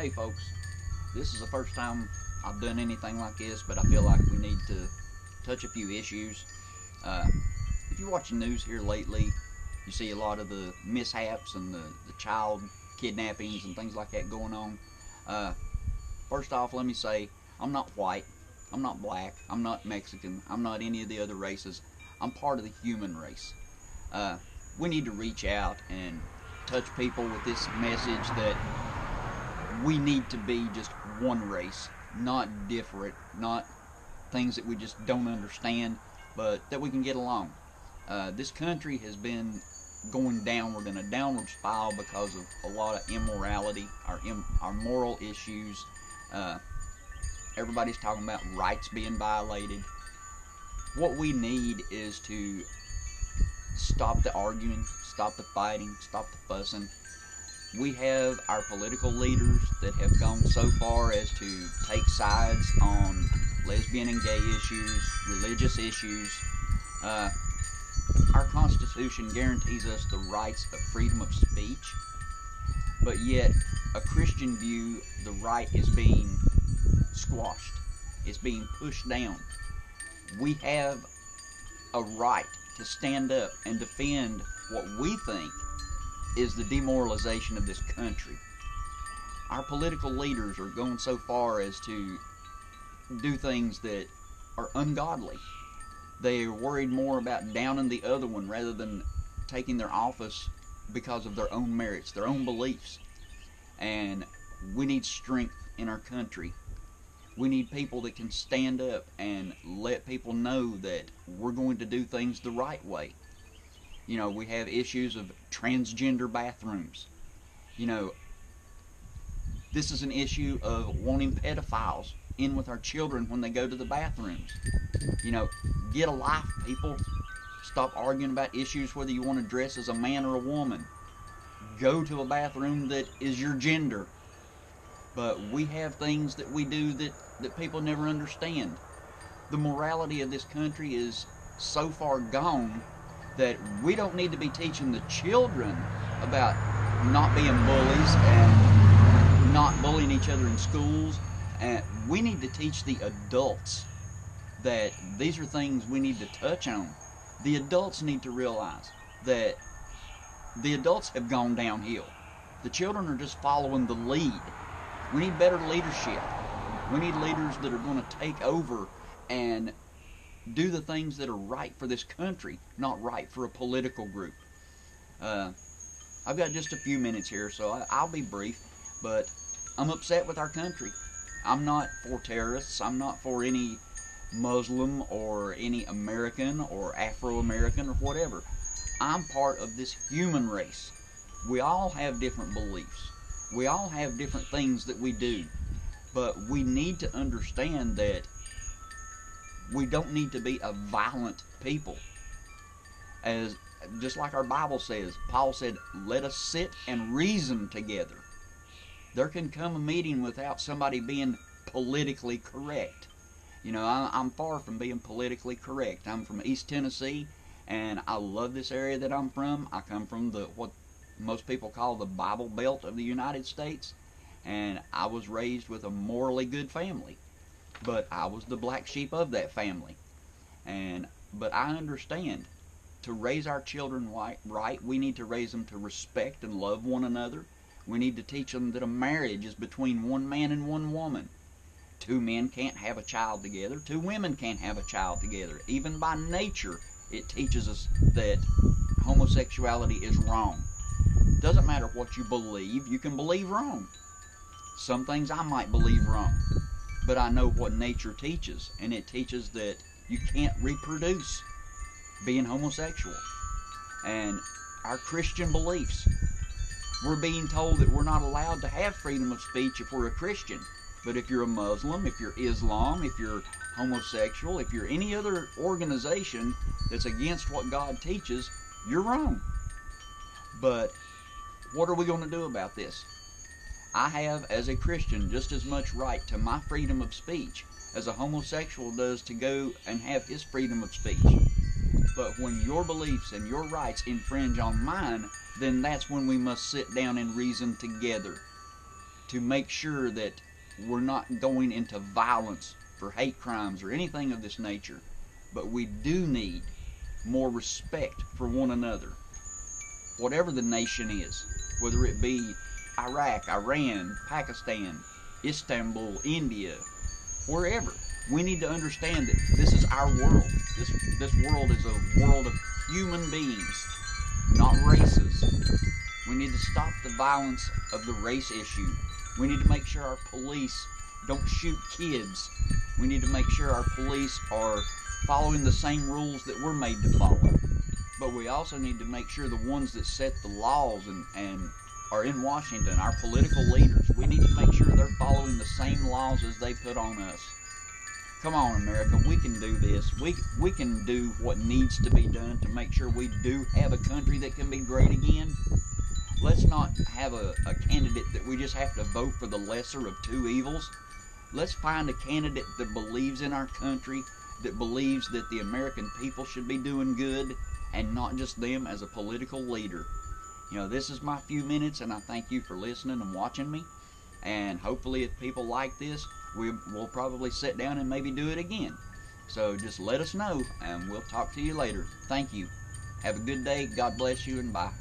Hey folks, this is the first time I've done anything like this, but I feel like we need to touch a few issues. Uh, if you watch the news here lately, you see a lot of the mishaps and the child kidnappings and things like that going on. Uh, First off, let me say, I'm not white, I'm not black, I'm not Mexican, I'm not any of the other races. I'm part of the human race. We need to reach out and touch people with this message that we need to be just one race, not different, not things that we just don't understand, but that we can get along. This country has been going downward in a downward spiral because of a lot of immorality, our moral issues. Everybody's talking about rights being violated. What we need is to stop the arguing, stop the fighting, stop the fussing. We have our political leaders that have gone so far as to take sides on lesbian and gay issues, religious issues. Our Constitution guarantees us the rights of freedom of speech, but yet a Christian view, the right is being squashed. It's being pushed down. We have a right to stand up and defend what we think is the demoralization of this country. Our political leaders are going so far as to do things that are ungodly. They are worried more about downing the other one rather than taking their office because of their own merits, their own beliefs. And we need strength in our country. We need people that can stand up and let people know that we're going to do things the right way. You know, we have issues of transgender bathrooms. You know, this is an issue of wanting pedophiles in with our children when they go to the bathrooms. You know, get a life, people. Stop arguing about issues whether you want to dress as a man or a woman. Go to a bathroom that is your gender. But we have things that we do that people never understand. The morality of this country is so far gone that we don't need to be teaching the children about not being bullies and not bullying each other in schools. And we need to teach the adults that these are things we need to touch on. The adults need to realize that the adults have gone downhill. The children are just following the lead. We need better leadership. We need leaders that are going to take over and do the things that are right for this country, not right for a political group. I've got just a few minutes here, so I'll be brief, but I'm upset with our country. I'm not for terrorists. I'm not for any Muslim or any American or Afro-American or whatever. I'm part of this human race. We all have different beliefs. We all have different things that we do, but we need to understand that we don't need to be a violent people. As just like our Bible says, Paul said, let us sit and reason together. There can come a meeting without somebody being politically correct. You know, I'm far from being politically correct. I'm from East Tennessee, and I love this area that I'm from. I come from what most people call the Bible Belt of the United States, and I was raised with a morally good family, but I was the black sheep of that family. But I understand, to raise our children right, we need to raise them to respect and love one another. We need to teach them that a marriage is between one man and one woman. Two men can't have a child together. Two women can't have a child together. Even by nature, it teaches us that homosexuality is wrong. Doesn't matter what you believe, you can believe wrong. Some things I might believe wrong, but I know what nature teaches, and it teaches that you can't reproduce being homosexual. And our Christian beliefs, we're being told that we're not allowed to have freedom of speech if we're a Christian. But if you're a Muslim, if you're Islam, if you're homosexual, if you're any other organization that's against what God teaches, you're wrong. But what are we going to do about this? I have, as a Christian, just as much right to my freedom of speech as a homosexual does to go and have his freedom of speech. But when your beliefs and your rights infringe on mine, then that's when we must sit down and reason together. to make sure that we're not going into violence for hate crimes or anything of this nature. But we do need more respect for one another. Whatever the nation is, whether it be Iraq, Iran, Pakistan, Istanbul, India, wherever, we need to understand that this is our world. This world is a world of human beings, not races. We need to stop the violence of the race issue. We need to make sure our police don't shoot kids. We need to make sure our police are following the same rules that we're made to follow. But we also need to make sure the ones that set the laws and are in Washington, our political leaders, we need to make sure they're following the same laws as they put on us. Come on, America, we can do this. We can do what needs to be done to make sure we do have a country that can be great again. Let's not have a candidate that we just have to vote for the lesser of two evils. Let's find a candidate that believes in our country, that believes that the American people should be doing good, and not just them as a political leader. You know, this is my few minutes, and I thank you for listening and watching me. And hopefully, if people like this, we'll probably sit down and maybe do it again. So just let us know, and we'll talk to you later. Thank you. Have a good day. God bless you, and bye.